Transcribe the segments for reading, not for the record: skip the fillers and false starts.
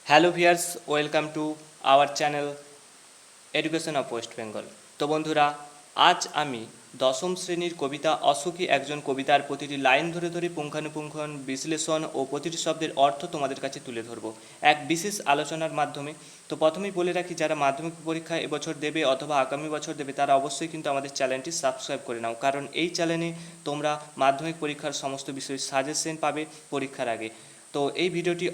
Hello viewers, welcome to our channel education of West Bengal. তো বন্ধুরা, আজ আমি দশম শ্রেণীর কবিতা অসুখী একজন কবিতার প্রতিটি লাইন ধরে ধরে পুঙ্খানুপুঙ্খ বিশ্লেষণ ও প্রতিটি শব্দের অর্থ তোমাদের কাছে তুলে ধরবো এক বিশেষ আলোচনার মাধ্যমে। তো প্রথমেই বলে রাখি, যারা মাধ্যমিক পরীক্ষা এবছর দেবে অথবা আগামী বছর দেবে তারা অবশ্যই কিন্তু আমাদের চ্যানেলটি সাবস্ক্রাইব করে নাও, কারণ এই চ্যানেলে তোমরা মাধ্যমিক পরীক্ষার সমস্ত বিষয়ের সাজেশন পাবে পরীক্ষার আগে। তো এই ভিডিওটি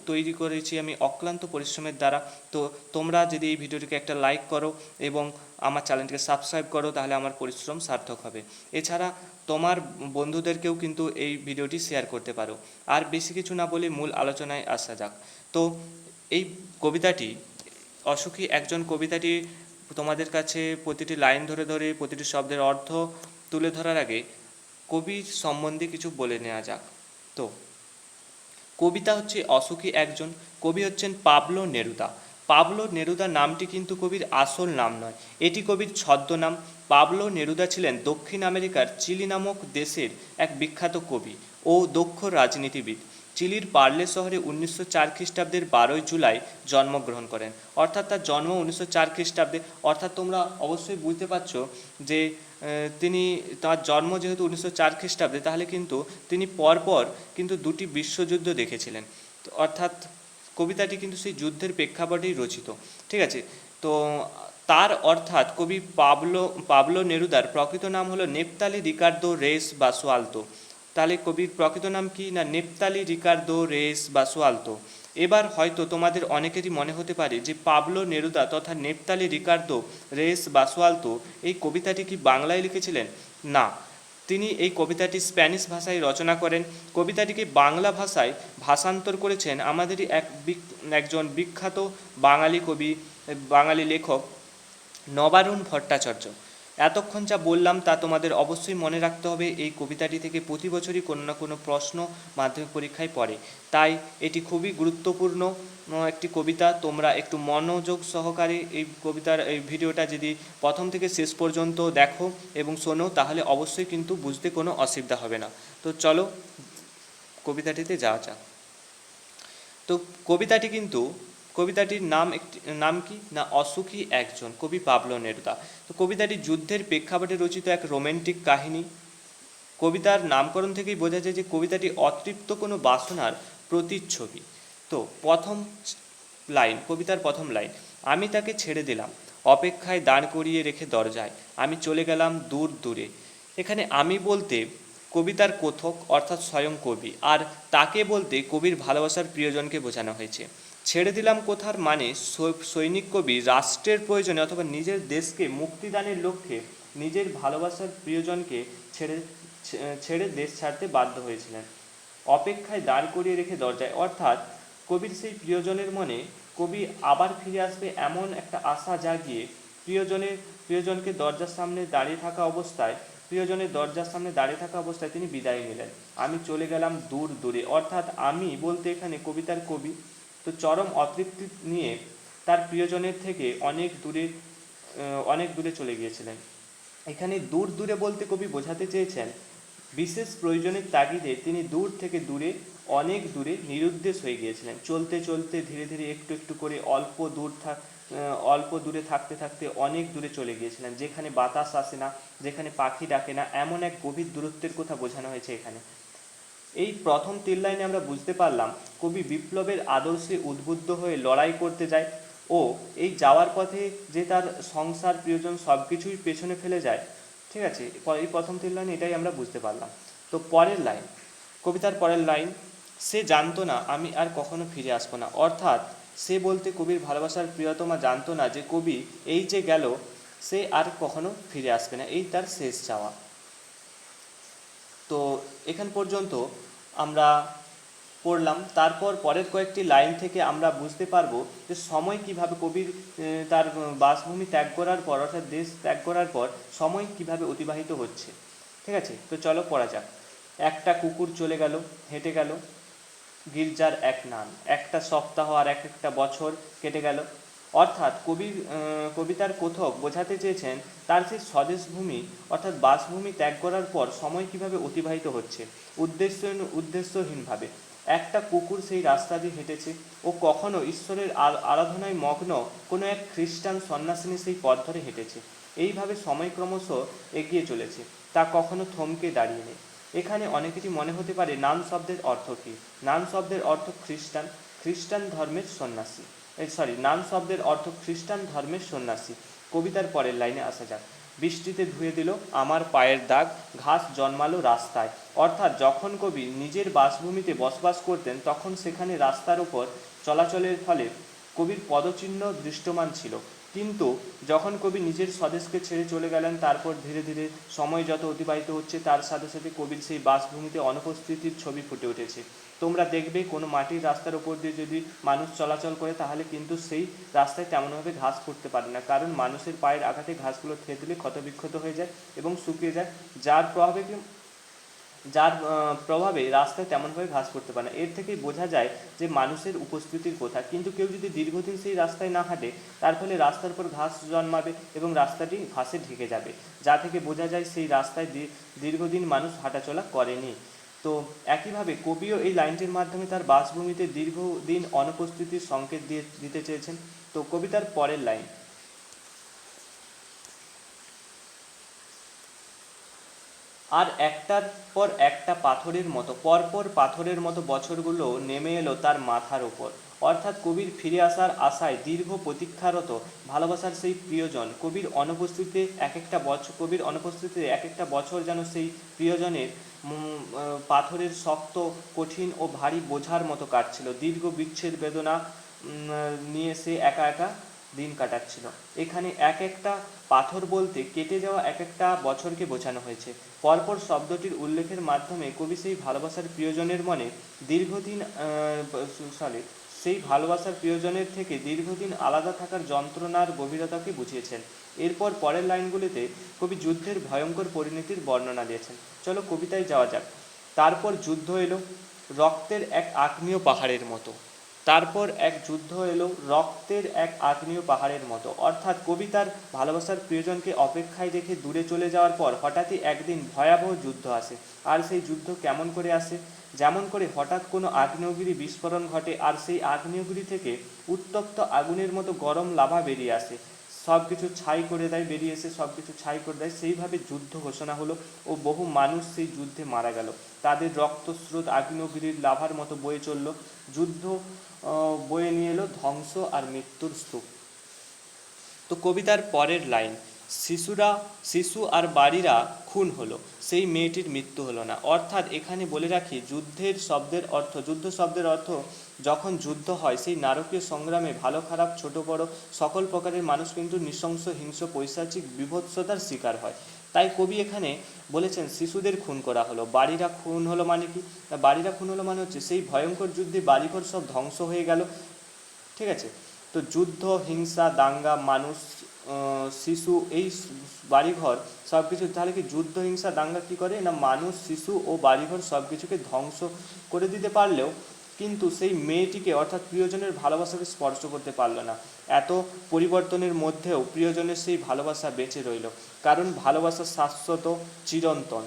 তৈরি করেছি আমি অক্লান্ত পরিশ্রমের দ্বারা। তো তোমরা যদি এই ভিডিওটিকে একটা লাইক করো এবং আমার চ্যানেলটিকে সাবস্ক্রাইব করো, তাহলে আমার পরিশ্রম সার্থক হবে। এছাড়া তোমার বন্ধুদেরকেও কিন্তু এই ভিডিওটি শেয়ার করতে পারো। আর বেশি কিছু না বলে মূল আলোচনায় আসা যাক। তো এই কবিতাটি অসুখী একজন কবিতাটি তোমাদের কাছে প্রতিটি লাইন ধরে ধরে প্রতিটি শব্দের অর্থ তুলে ধরার আগে কবির সম্বন্ধে কিছু বলে নেওয়া যাক। তো কবিতা হচ্ছে অসুখী একজন, কবি হচ্ছেন পাবলো নেরুদা। পাবলো নেরুদা নামটি কিন্তু কবির আসল নাম নয়, এটি কবির ছদ্মনাম। পাবলো নেরুদা ছিলেন দক্ষিণ আমেরিকার চিলি নামক দেশের এক বিখ্যাত কবি ও দক্ষ রাজনীতিবিদ। চিলির পার্লে শহরে 1904 খ্রিস্টাব্দের 12ই জুলাই জন্মগ্রহণ করেন। অর্থাৎ তার জন্ম 1904 খ্রিস্টাব্দে। অর্থাৎ তোমরা অবশ্যই বুঝতে পারছো যে তিনি তার জন্ম যেহেতু 1904 খ্রিস্টাব্দে, তাহলে কিন্তু তিনি পরপর কিন্তু দুটি বিশ্বযুদ্ধ দেখেছিলেন। অর্থাৎ কবিতাটি কিন্তু সেই যুদ্ধের প্রেক্ষাপটেই রচিত। ঠিক আছে। তো তার অর্থাৎ কবি পাবলো নেরুদার প্রকৃত নাম হলো নেপতালি রিকার্দো রেস বাসুয়ালতো। তাহলে কবির প্রকৃত নাম কি না, নেপতালি রিকার্দো রেস বাসুয়ালতো। এবার হয়তো তোমাদের অনেকেরই মনে হতে পারে যে পাবলো নেরুদা তথা নেপতালি রিকার্দো রেস বাসুয়ালতো এই কবিতাটি কি বাংলায় লিখেছিলেন? না, তিনি এই কবিতাটি স্প্যানিশ ভাষায় রচনা করেন। কবিতাটিকে বাংলা ভাষায় ভাষান্তর করেছেন আমাদেরই একজন বিখ্যাত বাঙালি কবি, বাঙালি লেখক নবারুণ ভট্টাচার্য। এতক্ষণ যা বললাম তা তোমাদের অবশ্যই মনে রাখতে হবে। এই কবিতাটি থেকে প্রতি বছরই কোনো না কোনো প্রশ্ন মাধ্যমিক পরীক্ষায় পড়ে, তাই এটি খুবই গুরুত্বপূর্ণ একটি কবিতা। তোমরা একটু মনোযোগ সহকারে এই ভিডিওটা যদি প্রথম থেকে শেষ পর্যন্ত দেখো এবং শোনো, তাহলে অবশ্যই কিন্তু বুঝতে কোনো অসুবিধা হবে না। তো চলো কবিতাটিতে যাওয়া যাক। তো কবিতাটির নাম কি না, অসুখী একজন, কবি পাবলো নেরুদা। তো কবিতাটি যুদ্ধের প্রেক্ষাপটে রচিত এক রোম্যান্টিক কাহিনী। কবিতার নামকরণ থেকেই বোঝা যায় যে কবিতাটি অতৃপ্ত কোনো বাসনার প্রতিচ্ছবি। তো কবিতার প্রথম লাইন, আমি তাকে ছেড়ে দিলাম অপেক্ষায় দাঁড় করিয়ে রেখে দরজায়, আমি চলে গেলাম দূর দূরে। এখানে আমি বলতে কবিতার কথক অর্থাৎ স্বয়ং কবি, আর তাকে বলতে কবির ভালোবাসার প্রিয়জনকে বোঝানো হয়েছে। ছেড়ে দিলাম কোথার মানে সৈনিক কবি রাষ্ট্রের প্রয়োজনে অথবা নিজের দেশকে মুক্তিদানের লক্ষ্যে নিজের ভালোবাসার প্রিয়জনকে ছেড়ে ছেড়ে দেশ ছাড়তে বাধ্য হয়েছিলেন। অপেক্ষায় দাঁড় করিয়ে রেখে দরজায়, অর্থাৎ কবির সেই প্রিয়জনের মনে কবি আবার ফিরে আসবে এমন একটা আশা জাগিয়ে প্রিয়জনকে দরজার সামনে দাঁড়িয়ে থাকা অবস্থায় প্রিয়জনের দরজার সামনে দাঁড়িয়ে থাকা অবস্থায় তিনি বিদায় নিলেন। আমি চলে গেলাম দূর দূরে, অর্থাৎ আমি বলতে এখানে কবিতার কবি তো চরম অতৃপ্তি নিয়ে তার প্রিয়জনের থেকে অনেক দূরে চলে গিয়েছিলেন। এখানে দূর দূরে বলতে কবি বোঝাতে চেয়েছেন বিশেষ প্রয়োজনের তাগিদে তিনি দূর থেকে দূরে, অনেক দূরে নিরুদ্দেশ হয়ে গিয়েছিলেন। চলতে চলতে ধীরে ধীরে একটু একটু করে অল্প দূরে থাকতে থাকতে অনেক দূরে চলে গিয়েছিলেন, যেখানে বাতাস আসে না, যেখানে পাখি ডাকে না, এমন এক গভীর দূরত্বের কথা বোঝানো হয়েছে এখানে। এই প্রথম 3 লাইনে আমরা বুঝতে পারলাম কবি বিপ্লবের আদর্শে উদ্বুদ্ধ হয়ে লড়াই করতে যায় ও এই যাওয়ার পথে যে তার সংসার প্রিয়জন সব কিছুই পেছনে ফেলে যায়। ঠিক আছে, এই প্রথম 3 লাইন এটাই আমরা বুঝতে পারলাম। তো কবিতার পরের লাইন, সে জানতো না আমি আর কখনো ফিরে আসবো না। অর্থাৎ সে বলতে কবির ভালোবাসার প্রিয়তমা জানতো না যে কবি এই যে গেল সে আর কখনো ফিরে আসবে না, এই তার শেষ চাওয়া। তো এখান পর্যন্ত আমরা পড়লাম। তারপর পরের কয়েকটি লাইন থেকে আমরা বুঝতে পারবো যে সময় কিভাবে কবির তার বাসভূমি ত্যাগ করার পর অর্থাৎ দেশ ত্যাগ করার পর সময় কিভাবে অতিবাহিত হচ্ছে। ঠিক আছে, তো চলো পড়া যাক। একটা কুকুর চলে গেল, হেঁটে গেল গির্জার এক নাম, একটা সপ্তাহ আর একটা বছর কেটে গেল। অর্থাৎ কবিতার কথক বোঝাতে চেয়েছেন তার সেই স্বদেশভূমি অর্থাৎ বাসভূমি ত্যাগ করার পর সময় কিভাবে অতিবাহিত হচ্ছে উদ্দেশ্যহীনভাবে। একটা কুকুর সেই রাস্তা দিয়ে হেঁটেছে, ও কখনো ঈশ্বরের আরাধনায় মগ্ন কোনো এক খ্রিস্টান সন্ন্যাসিনী সেই পথ ধরে হেঁটেছে। এইভাবে সময় ক্রমশ এগিয়ে চলেছে, তা কখনো থমকে দাঁড়িয়ে নেই। এখানে অনেকেরই মনে হতে পারে নান শব্দের অর্থ কী। নান শব্দের অর্থ খ্রিস্টান, খ্রিস্টান ধর্মের সন্ন্যাসী। নান শব্দের অর্থ খ্রিস্টান ধর্মের সন্ন্যাসী। কবিতার পরের লাইনে আসা যাক। বৃষ্টিতে ধুয়ে দিল আমার পায়ের দাগ, ঘাস জন্মালো রাস্তায়। অর্থাৎ যখন কবি নিজের বাসভূমিতে বসবাস করতেন তখন সেখানে রাস্তার ওপর চলাচলের ফলে কবির পদচিহ্ন দৃশ্যমান ছিল, কিন্তু যখন কবি নিজের স্বদেশকে ছেড়ে চলে গেলেন তারপর ধীরে ধীরে সময় যত অতিবাহিত হচ্ছে তার সাথে সাথে কবির সেই বাসভূমিতে অনুপস্থিতির ছবি ফুটে উঠেছে। তোমরা দেখবে কোনো মাটির রাস্তার উপর দিয়ে যদি মানুষ চলাচল করে তাহলে কিন্তু সেই রাস্তায় তেমনভাবে ঘাস ফুটতে পারে না, কারণ মানুষের পায়ের আঘাতে ঘাসগুলো থেতলে ক্ষতবিক্ষত হয়ে যায় এবং শুকিয়ে যায়, যার প্রভাবে রাস্তায় তেমনভাবে ঘাস ফুটতে পারে না। এর থেকেই বোঝা যায় যে মানুষের উপস্থিতির কথা। কিন্তু কেউ যদি দীর্ঘদিন সেই রাস্তায় না হাঁটে তার ফলে রাস্তার উপর ঘাস জন্মাবে এবং রাস্তাটি ঘাসে ঢেকে যাবে, যা থেকে বোঝা যায় সেই রাস্তায় দীর্ঘদিন মানুষ হাঁটাচলা করেনি। তো একইভাবে কবিও এই লাইনটির মাধ্যমে তার বাসভূমিতে দীর্ঘদিন অনুপস্থিতির সংকেত দিতে চেয়েছেন। তো কবিতার পরের লাইন। আর একটার পর একটা পাথরের মতো পরপর পাথরের মতো বছরগুলো নেমে এলো তার মাথার উপর। অর্থাৎ কবির ফিরে আসার আশায় দীর্ঘ প্রতীক্ষারত ভালোবাসার সেই প্রিয়জন কবির অনুপস্থিতিতে এক একটা বছর যেন সেই প্রিয়জনের পাথরের শক্ত কঠিন ও ভারী বোঝার মতো কাটছিল। দীর্ঘ বিচ্ছেদ বেদনা নিয়ে সে একা একা দিন কাটাচ্ছিল। এখানে এক একটা পাথর বলতে কেটে যাওয়া এক একটা বছরকে বোঝানো হয়েছে। পরপর শব্দটির উল্লেখের মাধ্যমে কবি সেই ভালোবাসার প্রিয়জনের মনে সেই ভালোবাসার প্রিয়জনের থেকে দীর্ঘদিন আলাদা থাকার যন্ত্রণার গভীরতাকে বুঝিয়েছেন। এরপর পরের লাইনগুলিতে কবি যুদ্ধের ভয়ঙ্কর পরিণতির বর্ণনা দিয়েছেন। চলো কবিতায় যাওয়া যাক। তারপর যুদ্ধ এলো রক্তের এক আগ্নেয় পাহাড়ের মতো। রক্তের এক আগ্নেয় পাহাড়ের মতো। অর্থাৎ কবি তার ভালোবাসার প্রিয়জনকে অপেক্ষায় রেখে দূরে চলে যাওয়ার পর হঠাৎই একদিন ভয়াবহ যুদ্ধ আসে। আর সেই যুদ্ধ কেমন করে আসে? যেমন করে হঠাৎ কোনো আগ্নেয়গিরি বিস্ফোরণ ঘটে আর সেই আগ্নেয়গিরি থেকে উত্তপ্ত আগুনের মতো গরম লাভা বেরিয়ে আসে, সব কিছু ছাই করে দেয়, সেইভাবে যুদ্ধ ঘোষণা হলো ও বহু মানুষ সেই যুদ্ধে মারা গেল। তাদের রক্তস্রোত আগ্নেয়গিরির লাভার মতো বয়ে চলল। যুদ্ধ বয়ে নিয়ে এলো ধ্বংস আর মৃত্যুর স্তূপ। তো কবিতার পরের লাইন। শিশু আর বাড়িরা খুন হলো, সেই মেয়েটির মৃত্যু হলো না। অর্থাৎ এখানে বলে রাখি যুদ্ধ শব্দের অর্থ যখন যুদ্ধ হয় সেই নারকীয় সংগ্রামে ভালো খারাপ ছোট বড় সকল প্রকারের মানুষ কিন্তু নৃশংস হিংস্র পৈশাচিক বিভৎসতার শিকার হয়। তাই কবি এখানে বলেছেন শিশুদের খুন করা হলো। বাড়িরা খুন হলো মানে কি? বাড়িরা খুন হলো মানে হচ্ছে সেই ভয়ঙ্কর যুদ্ধে বাড়িঘর সব ধ্বংস হয়ে গেল। ঠিক আছে, তো যুদ্ধ হিংসা দাঙ্গা মানুষ শিশু এই বাড়িঘর সব কিছু, তাহলে কি যুদ্ধ হিংসা দাঙ্গা কী করে না মানুষ শিশু ও বাড়িঘর সব কিছুকে ধ্বংস করে দিতে পারলেও কিন্তু সেই মেয়েটিকে অর্থাৎ প্রিয়জনের ভালোবাসাকে স্পর্শ করতে পারলো না। এত পরিবর্তনের মধ্যেও প্রিয়জনের সেই ভালোবাসা বেঁচে রইল, কারণ ভালোবাসা শাশ্বত চিরন্তন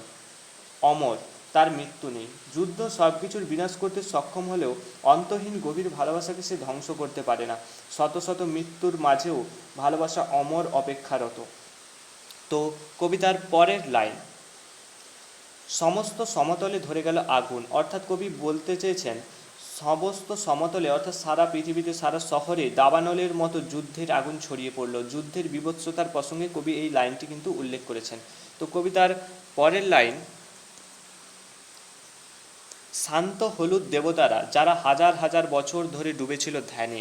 অমর, তার মৃত্যু নেই। যুদ্ধ সব কিছুর বিনাশ করতে সক্ষম হলেও অন্তহীন গভীর ভালোবাসাকে সে ধ্বংস করতে পারে না। শত শত মৃত্যুর মাঝেও ভালোবাসা অমর অপেক্ষারত। তো কবিতার পরের লাইন। সমস্ত সমতলে ধরে গেল আগুন। অর্থাৎ কবি বলতে চেয়েছেন সমস্ত সমতলে অর্থাৎ সারা পৃথিবীতে সারা শহরে দাবানলের মতো যুদ্ধের আগুন ছড়িয়ে পড়ল। যুদ্ধের বীভৎসতার প্রসঙ্গে কবি এই লাইনটি কিন্তু উল্লেখ করেছেন। তো কবিতার পরের লাইন। শান্ত হলুদ দেবতারা যারা হাজার হাজার বছর ধরে ডুবেছিল ধ্যানে।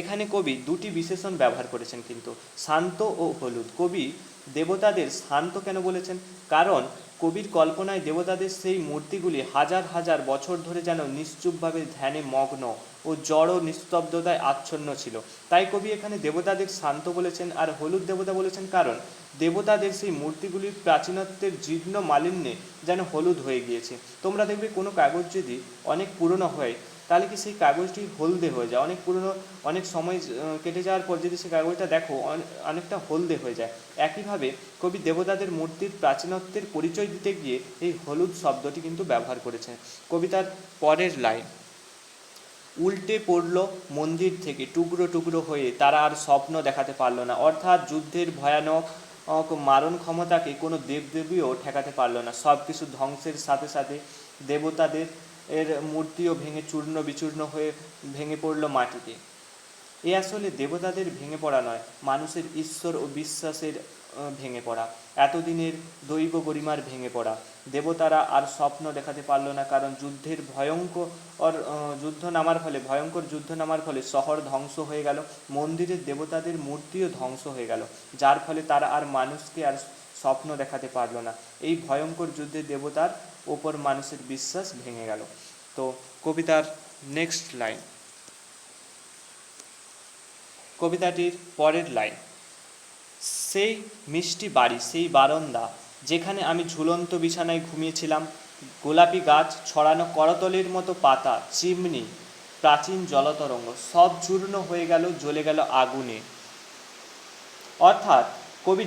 এখানে কবি দুটি বিশেষণ ব্যবহার করেছেন কিন্তু, শান্ত ও হলুদ। কবি দেবতাদের শান্ত কেন বলেছেন? কারণ কবির কল্পনায় দেবতাদের সেই মূর্তিগুলি হাজার হাজার বছর ধরে যেন নিশ্চুপভাবে ধ্যানে মগ্ন ও জড় নিস্তব্ধতায় আচ্ছন্ন ছিল। তাই কবি এখানে দেবতাদের শান্ত বলেছেন আর হলুদ দেবতা বলেছেন, কারণ দেবতাদের সেই মূর্তিগুলির প্রাচীনত্বের জীর্ণ মালিন্যে যেন হলুদ হয়ে গিয়েছে। তোমরা দেখবে কোনো কাগজ যদি অনেক পুরনো হয় তাহলে কি সেই কাগজটি হলদে হয়ে যায়, অনেক সময় কেটে যাওয়ার পর যদি সেই কাগজটা দেখো অনেকটা হলদে হয়ে যায়। একইভাবে কবি দেবতাদের মূর্তির প্রাচীনত্বের পরিচয় দিতে গিয়ে এই হলুদ শব্দটি কিন্তু ব্যবহার করেছেন। কবিতার পরের লাইন। উল্টে পড়ল মন্দির থেকে টুকরো টুকরো হয়ে, তারা আর স্বপ্ন দেখাতে পারলো না। অর্থাৎ যুদ্ধের ভয়ানক মারণ ক্ষমতাকে কোনো দেবদেবীও ঠেকাতে পারলো না। সব কিছু ধ্বংসের সাথে সাথে দেবতাদের মূর্তিও ভেঙে চূর্ণ বিচূর্ণ হয়ে ভেঙে পড়ল মাটিতে। এ আসলে দেবতাদের ভেঙে পড়া নয়, মানুষের ঈশ্বর ও বিশ্বাসের ভেঙে পড়া, এতদিনের দৈব গরিমার ভেঙে পড়া। দেবতারা আর স্বপ্ন দেখাতে পারল না, কারণ ভয়ঙ্কর যুদ্ধ নামার ফলে শহর ধ্বংস হয়ে গেল, মন্দিরের দেবতাদের মূর্তিও ধ্বংস হয়ে গেল, যার ফলে তারা আর মানুষকে আর স্বপ্ন দেখাতে পারল না। এই ভয়ঙ্কর যুদ্ধে দেবতার ওপর মানুষের বিশ্বাস ভেঙে গেল। তো কবিতার নেক্সট লাইন, কবিতাটির পরের লাইন, সেই মিষ্টি বাড়ি, সেই বারান্দা, যেখানে আমি ঝুলন্ত বিছানায় ঘুমিয়েছিলাম, গোলাপি গাছ, ছড়ানো করতলের মতো পাতা, চিমনি, প্রাচীন জলতরঙ্গ, সব চূর্ণ হয়ে গেল, জ্বলে গেল আগুনে। অর্থাৎ কবি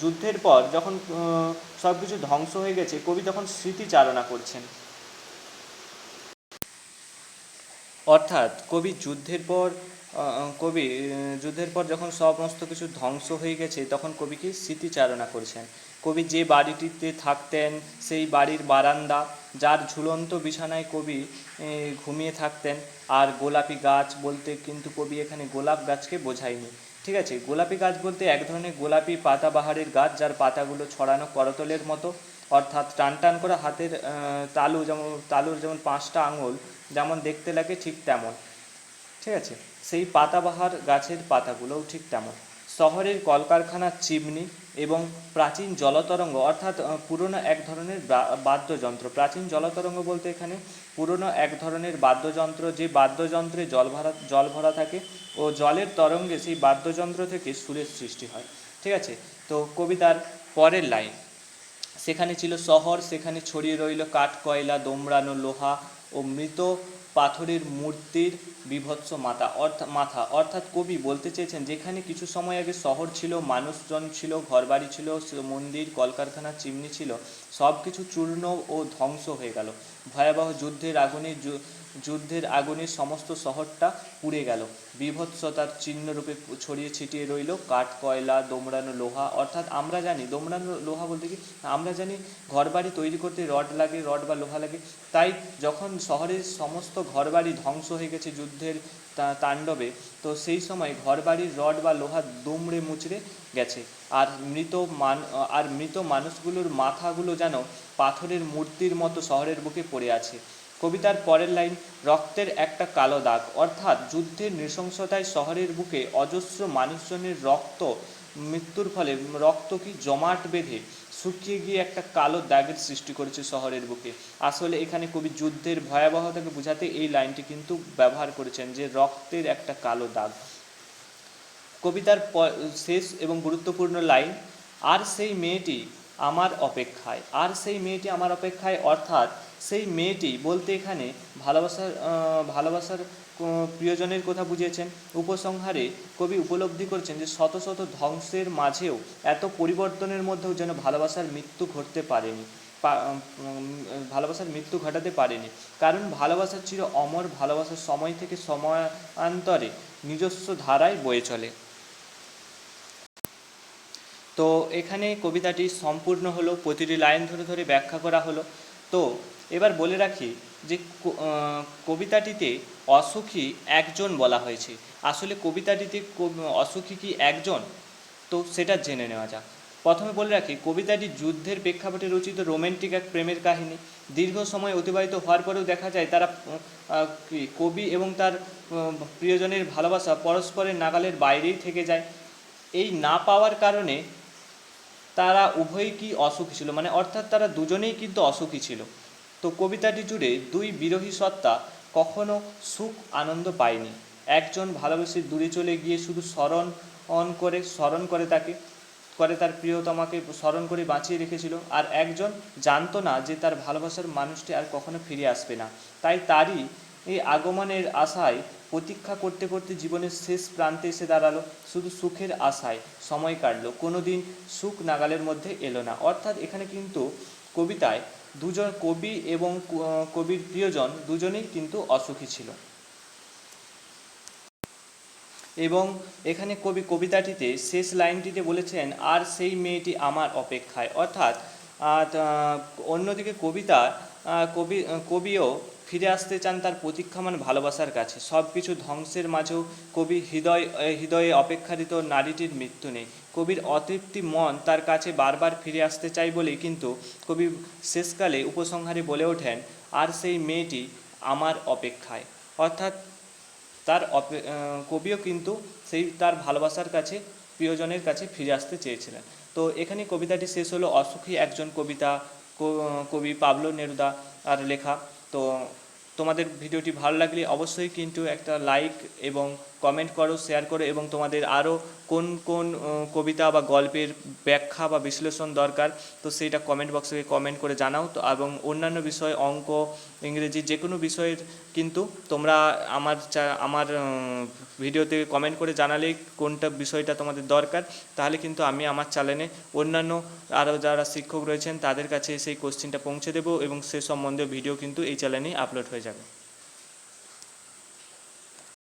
যুদ্ধের পর যখন সব কিছু ধ্বংস হয়ে গেছে, কবি তখন স্মৃতিচারণা করছেন। অর্থাৎ যুদ্ধের পর যখন সমস্ত কিছু ধ্বংস হয়ে গেছে, তখন কবিকে স্মৃতিচারণা করছেন। কবি যে বাড়িটিতে থাকতেন, সেই বাড়ির বারান্দা, যার ঝুলন্ত বিছানায় কবি ঘুমিয়ে থাকতেন। আর গোলাপি গাছ বলতে কিন্তু কবি এখানে গোলাপ গাছকে বোঝায়নি, ঠিক আছে। গোলাপি গাছ বলতে এক ধরনের গোলাপি পাতাবাহারের গাছ, যার পাতাগুলো ছড়ানো করতলের মতো, অর্থাৎ টান টান করে হাতের তালুর যেমন 5টা আঙুল যেমন দেখতে লাগে ঠিক তেমন, ঠিক আছে। সেই পাতাবাহার গাছের পাতাগুলোও ঠিক তেমন। শহরের কলকারখানার চিমনি এবং প্রাচীন জলতরঙ্গ, অর্থাৎ পুরনো এক ধরনের বাদ্যযন্ত্র। প্রাচীন জলতরঙ্গ বলতে এখানে পুরনো এক ধরনের বাদ্যযন্ত্র, যে বাদ্যযন্ত্রে জল ভরা থাকে ও জলের তরঙ্গে সেই বাদ্যযন্ত্র থেকে সুরের সৃষ্টি হয়, ঠিক আছে। তো কবিতার পরের লাইন, সেখানে ছিল শহর, সেখানে ছড়িয়ে রইল কাঠ কয়লা, দোমড়ানো লোহা ও মৃত পাথরের মূর্তির বিভৎস মাথা। অর্থাৎ কবি বলতে চেয়েছেন, যেখানে কিছু সময় আগে শহর ছিল, মানুষজন ছিল, ঘরবাড়ি ছিল, মন্দির, কলকারখানা, চিমনি ছিল, সব কিছু চূর্ণ ও ধ্বংস হয়ে গেল। ভয়াবহ যুদ্ধের আগুনে সমস্ত শহরটা পুড়ে গেল, বিভৎসতার চিহ্নরূপে ছড়িয়ে ছিটিয়ে রইল কাঠ কয়লা, দোমড়ানো লোহা। অর্থাৎ আমরা জানি দোমড়ানো লোহা বলতে কি, আমরা জানি ঘরবাড়ি তৈরি করতে রড লাগে, রড বা লোহা লাগে। তাই যখন শহরের সমস্ত ঘরবাড়ি ধ্বংস হয়ে গেছে যুদ্ধের তাণ্ডবে, তো সেই সময় ঘরবাড়ির রড বা লোহা দুমড়ে মুচড়ে গেছে, আর মৃত মানুষগুলোর মাথাগুলো যেন পাথরের মূর্তির মতো শহরের বুকে পড়ে আছে। কবিতার পরের লাইন, রক্তের একটা কালো দাগ। অর্থাৎ যুদ্ধের নৃশংসতায় শহরের বুকে অজস্র মানুষজনের মৃত্যুর ফলে রক্ত কি জমাট বেঁধে শুকিয়ে গিয়ে একটা কালো দাগের সৃষ্টি করেছে শহরের বুকে। আসলে এখানে কবি যুদ্ধের ভয়াবহতাকে বোঝাতে এই লাইনটি কিন্তু ব্যবহার করেছেন, যে রক্তের একটা কালো দাগ। কবিতার শেষ এবং গুরুত্বপূর্ণ লাইন, আর সেই মেয়েটি আমার অপেক্ষায়। অর্থাৎ সেই মেয়েটি বলতে এখানে ভালোবাসার প্রিয়জনের কথা বুঝিয়েছেন। উপসংহারে কবি উপলব্ধি করছেন যে শত শত ধ্বংসের মাঝেও, এত পরিবর্তনের মধ্যেও যেন ভালোবাসার মৃত্যু ঘটাতে পারেনি, কারণ ভালোবাসা চির অমর, ভালোবাসার সময় থেকে সময়ান্তরে নিজস্ব ধারায় বয়ে চলে। তো এখানে কবিতাটি সম্পূর্ণ হলো, প্রতিটি লাইন ধরে ধরে ব্যাখ্যা করা হলো। তো এবার বলে রাখি যে কবিতাটিতে অসুখী একজন বলা হয়েছে। আসলে কবিতাটিতে অসুখী কি একজন? তো সেটা জেনে নেওয়া যাক। প্রথমে বলে রাখি, কবিতাটি যুদ্ধের প্রেক্ষাপটে রচিত রোম্যান্টিক এক প্রেমের কাহিনী। দীর্ঘ সময় অতিবাহিত হওয়ার পরেও দেখা যায় তারা কবি এবং তার প্রিয়জনের ভালোবাসা পরস্পরের নাগালের বাইরেই থেকে যায়। এই না পাওয়ার কারণে তারা উভয়ই কি অসুখী ছিল, অর্থাৎ তারা দুজনেই কিন্তু অসুখী ছিল। তো কবিতাটি জুড়ে দুই বিরোহী সত্তা কখনো সুখ আনন্দ পায়নি। একজন ভালোবেসে দূরে চলে গিয়ে শুধু স্মরণ করে তার প্রিয়তমাকে স্মরণ করে বাঁচিয়ে রেখেছিল, আর একজন জানতো না যে তার ভালোবাসার মানুষটি আর কখনো ফিরে আসবে না। তাই তারই এই আগমনের আশায় প্রতীক্ষা করতে করতে জীবনের শেষ প্রান্তে এসে দাঁড়ালো, শুধু সুখের আশায় সময় কাটলো, কোনো দিন সুখ নাগালের মধ্যে এলো না। অর্থাৎ এখানে কিন্তু কবিতায় দুজন কবি এবং কবির প্রিয়জন দুজনেই কিন্তু অসুখী ছিল। এবং এখানে কবি কবিতাটিতে শেষ লাইনটিতে বলেছেন, আর সেই মেয়েটি আমার অপেক্ষায়। অর্থাৎ অন্যদিকে কবিও ফিরে আসতে চান তার প্রতীক্ষামান ভালোবাসার কাছে। সব কিছু ধ্বংসের মাঝেও কবি হৃদয়ে অপেক্ষারত নারীটির মৃত্যু নেই। কবির অতৃপ্তি মন তার কাছে বারবার ফিরে আসতে চাই বলেই কিন্তু কবি শেষকালে উপসংহারে বলে ওঠেন, আর সেই মেয়েটি আমার অপেক্ষায়। অর্থাৎ কবিও কিন্তু সেই তার ভালোবাসার কাছে, প্রিয়জনের কাছে ফিরে আসতে চেয়েছিলেন। তো এখানে কবিতাটি শেষ হলো। অসুখী একজন কবিতা, কবি পাবলো নেরুদা আর লেখা। তো তোমাদের ভিডিওটি ভালো লাগলে অবশ্যই কিন্তু একটা লাইক এবং কমেন্ট করো, শেয়ার করো, এবং তোমাদের আরও কোন কোন কবিতা বা গল্পের ব্যাখ্যা বা বিশ্লেষণ দরকার তো সেইটা কমেন্ট বক্সে কমেন্ট করে জানাও। তো এবং অন্যান্য বিষয়, অঙ্ক, ইংরেজি, যে কোনো বিষয়ের কিন্তু তোমরা আমার ভিডিওতে কমেন্ট করে জানালেই কোনটা বিষয়টা তোমাদের দরকার, তাহলে কিন্তু আমি আমার চ্যানেলে অন্যান্য আরও যারা শিক্ষক রয়েছেন তাদের কাছে সেই কোশ্চেনটা পৌঁছে দেবো এবং সে সম্বন্ধে ভিডিও কিন্তু এই চ্যানেলেই আপলোড হয়ে যাবে।